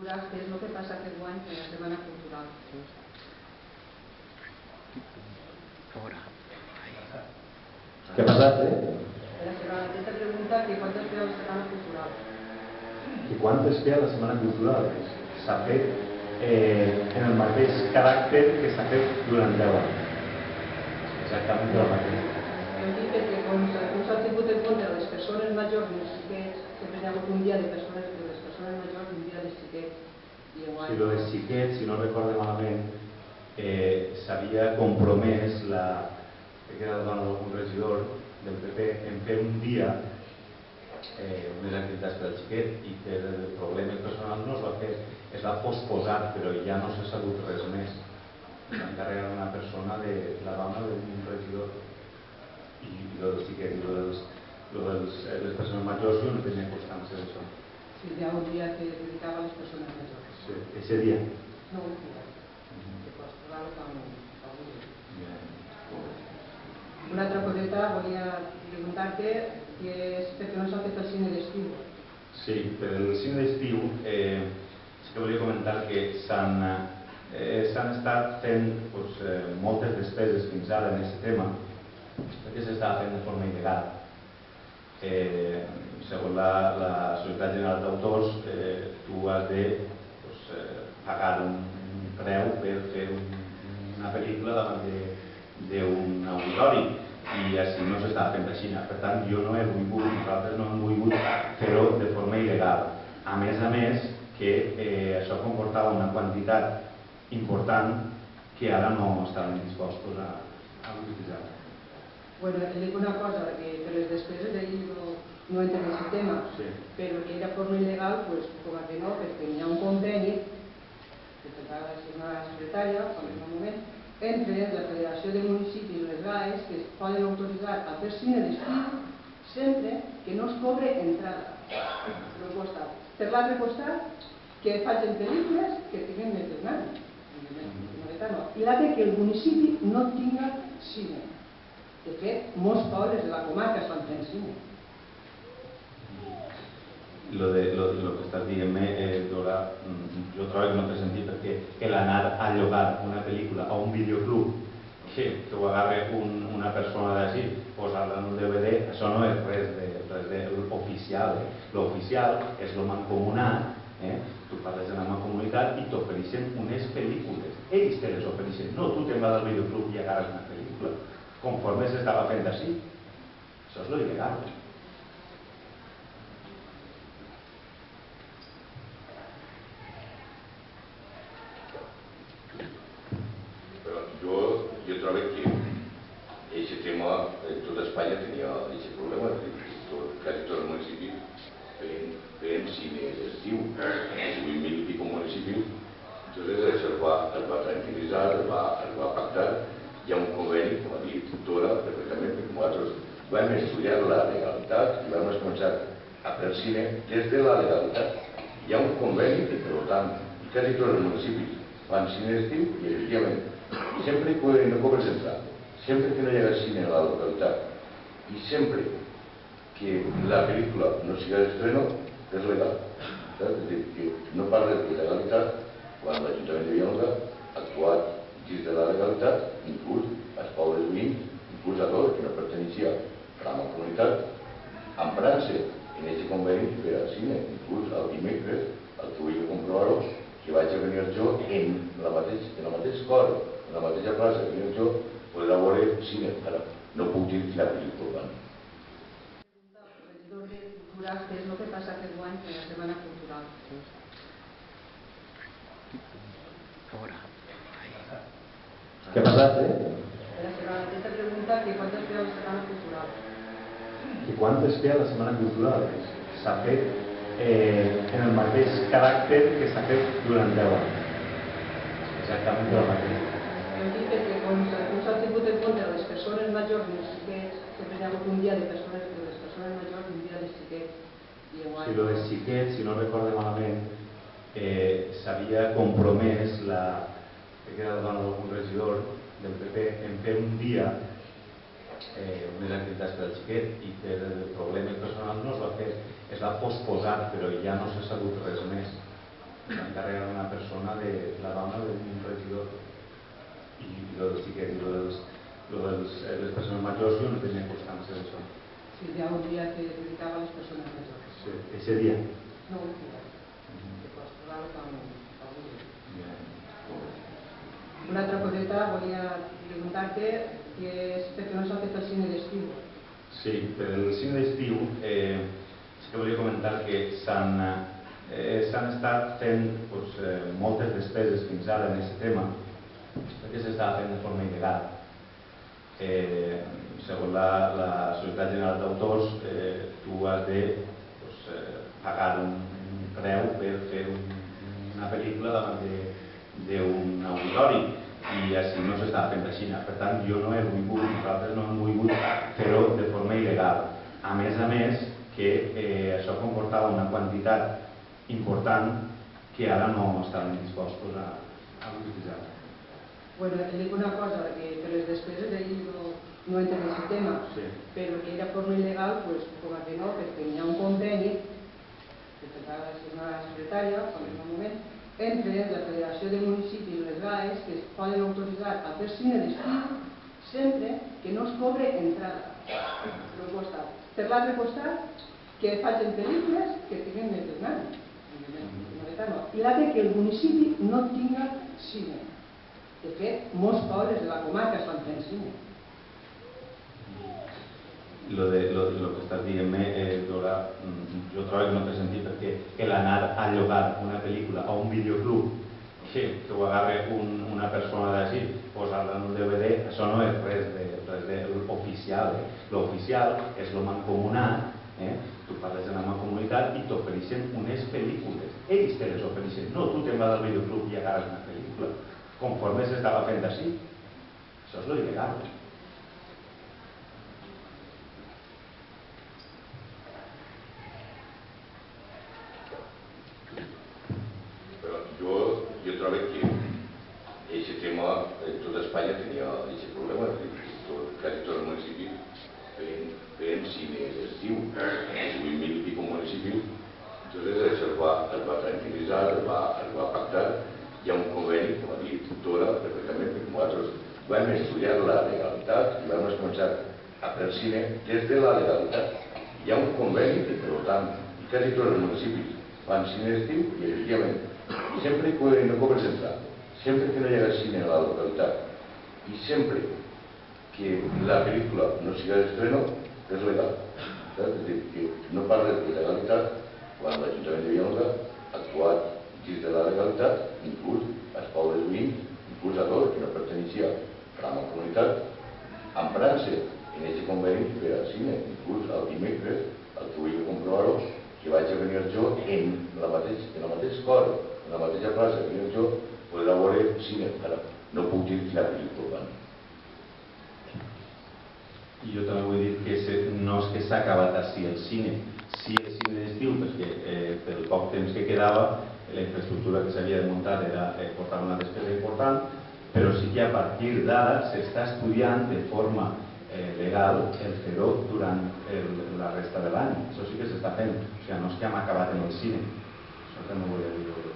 Cultural, que és el que passa aquest any per la Setmana Cultural. Què ha passat, Aquesta pregunta que quantes feia la Setmana Cultural? I quantes feia la Setmana Cultural? S'ha fet en el mateix caràcter que s'ha fet durant 10 anys. Exactament el mateix. Hem dit que com s'ha tingut en compte les persones majors i els xiquets, sempre hi ha hagut un dia de les persones majors i un dia de xiquets. Si el dels xiquets, si no recordo malament, s'havia compromès que era la dona d'algun regidor del PP en fer un dia unes activitats per al xiquet i per problemes personals no es va fer, es va posposar, però ja no s'ha sabut res més. Va encarregar una persona de la dona d'un regidor i dels xiquets i les persones majors jo no tenia constància d'això. Sí, hi ha un dia que dedicava a les persones majors. Sí, ese dia? No, un dia. Que pots trobar-ho fa un dia. Una altra coseta, volia preguntar-te que és per què no s'ha fet el cine d'estiu. Sí, per el cine d'estiu sí que volia comentar que s'han estat fent moltes despeses fins ara en aquest tema perquè s'estava fent de forma il·legal. Segons la Societat General d'Autors, tu has de pagar un preu per fer una pel·lícula davant d'un auditori i així no s'estava fent així. Per tant, jo no he volgut, nosaltres no hem volgut fer-ho de forma il·legal. A més, que això comportava una quantitat important que ara no estaven dispostos a utilitzar. Bueno, et dic una cosa, que per les despeses d'ahir no entra en aquest tema, però que era forma il·legal, doncs com que no, perquè hi ha un conveni, que tocava la senyora secretària, en un moment, entre la Federació de Municipis i les GAES que es poden autoritzar a fer cine d'estiu sempre que no es cobre entrada. Per un costat. Per l'altre costat, que facin pel·lícules que tinguin més d'un any. I l'altre, que el municipi no tinga cine. De fet, molts pobles de la comarca estan fent cine. Lo que estàs dient-me, Dora, jo trobo que no té sentit perquè l'anar a llogar una pel·lícula a un videoclub que ho agarre una persona d'així, posar-la en un DVD, això no és res oficial. L'oficial és el mancomunat, tu parles de la mancomunitat i t'ofereixen unes pel·lícules. Ells te les ofereixen, no tu te'n vas al videoclub i agarres una pel·lícula. Conforme s'estava fent així. Això és lo il·legal. Jo trobo que aquest tema, tota Espanya tenia aquest problema, quasi tots els municipis feien cine d'estiu, els 8.000 i pico municipis, entonces això es va tranquil·litzar, es va pactar, hi ha un conveni, com ha dit Dora, perfectament, perquè nosaltres vam estudiar la legalitat i vam començar a fer cine des de la legalitat. Hi ha un conveni que, per tant, quasi tots els municipis fan cine d'estiu i, efectivament, sempre que no cobres entrada, sempre que no hi hagués cine a la localitat i sempre que la pel·lícula no sigui d'estreno, és legal. És dir, que no parles de legalitat quan l'Ajuntament de Villalonga ha actuat dins de la legalitat, inclús als pobles veïns, inclús a tots que no perteneixia a la mancomunitat, emprant-se en aquest conveni per al cine, inclús el dimecres, el que vull comprovar-ho, que vaig a venir jo en el mateix cor, en la mateixa plaça que jo, podrà veure cine. Ara, no puc dir quina pel·lícula van. Regidor de Cultura, que és el que passa aquest any per la Setmana Cultural. Què ha passat, Aquesta pregunta, que quantes feia la Setmana Cultural? I quantes feia la Setmana Cultural? S'ha fet en el mateix caràcter que s'ha fet durant 10 anys. Exactament el mateix. Hem dit que com s'ha tingut en compte les persones majors i els xiquets, sempre hi ha hagut un dia de les persones majors i un dia de xiquets. Si el dels xiquets, si no recordo malament, s'havia compromès que era la dona d'algun regidor del PP en fer un dia unes activitats per al xiquet i per problemes personals no es va fer, es va posposar, però ja no s'ha sabut res més. s'encarrega una persona de la dona d'un regidor i dels xiquets i les persones majors jo no tenia constància d'això. Sí, hi ha un dia que dedicava a les persones majors. Sí, ese dia? No, un dia. Que pots trobar-ho com un dia. Una altra coseta, volia preguntar-te que és perquè no s'ha fet el cine d'estiu. Sí, per el cine d'estiu sí que volia comentar que s'han estat fent moltes despeses fins ara en aquest tema perquè s'estava fent de forma il·legal. Segons la Societat General d'Autors, tu has de pagar un preu per fer una pel·lícula davant d'un auditori i així no s'estava fent així. Per tant, jo no he volgut, nosaltres no hem volgut fer-ho de forma il·legal. A més, que això comportava una quantitat important que ara no estaven dispostos a utilitzar. Bueno, et dic una cosa, que per les despeses d'ahir no entra en aquest tema, però que era forma il·legal, doncs, com que no, perquè hi ha un conveni, que tocava la senyora secretària, quan en un moment, entre la Federació de Municipis i les GAES que es poden autoritzar a fer cine d'estiu sempre que no es cobre entrada. Per un costat. Per l'altre costat, que facin pel·lícules que tinguin més d'un any. I l'altre, que el municipi no tinga cine. De fet, molts pobles de la comarca estan fent cine. Lo que estàs dient-me, Dora, jo trobo que no té sentit perquè l'anar a llogar una pel·lícula a un videoclub que ho agarre una persona d'així, posar-la en un DVD, això no és res oficial. L'oficial és el mancomunat, tu parles de la mancomunitat i t'ofereixen unes pel·lícules. Ells te les ofereixen, no tu te'n vas al videoclub i agarres una pel·lícula. Conforme s'estava fent així. Això és lo il·legal. Però jo trobo que aquest tema, tot Espanya tenia aquest problema, quasi tots els municipis feien cine d'estiu, 8.000 i pico municipis, entonces això es va tranquil·litzar, es va pactar. Hi ha un conveni, com ha dit Dora, perfectament, perquè nosaltres vam estudiar la legalitat i vam començar a fer cine des de la legalitat. Hi ha un conveni que, per tant, quasi tots els municipis fan cine d'estiu i, efectivament, sempre que no cobres entrar, sempre que no hi hagués cine a la localitat i sempre que la pel·lícula no siga d'estreno, és legal. És a dir, que no parles de legalitat quan l'Ajuntament de Villalonga ha actuat dins de la legalitat, inclús als pobles veïns, inclús a tot, que no perteneixia a la comunitat, emprant-se en aquest conveni per al cine, inclús al dimecres, el que vull comprovar-ho, que vaig a venir jo en el mateix cor, en la mateixa plaça que venir jo, podrà veure cine. Ara, no puc dir quina pel·lícula van. I jo també vull dir que no és que s'ha acabat així el cine. Sí, el cine d'estiu, perquè pel poc temps que quedava, la infraestructura que s'havia de muntar portava una despesa important, però sí que a partir d'ara s'està estudiant de forma legal el fer-ho durant la resta de l'any. Això sí que s'està fent. O sigui, no és que hem acabat en el cine. Això també ho volia dir.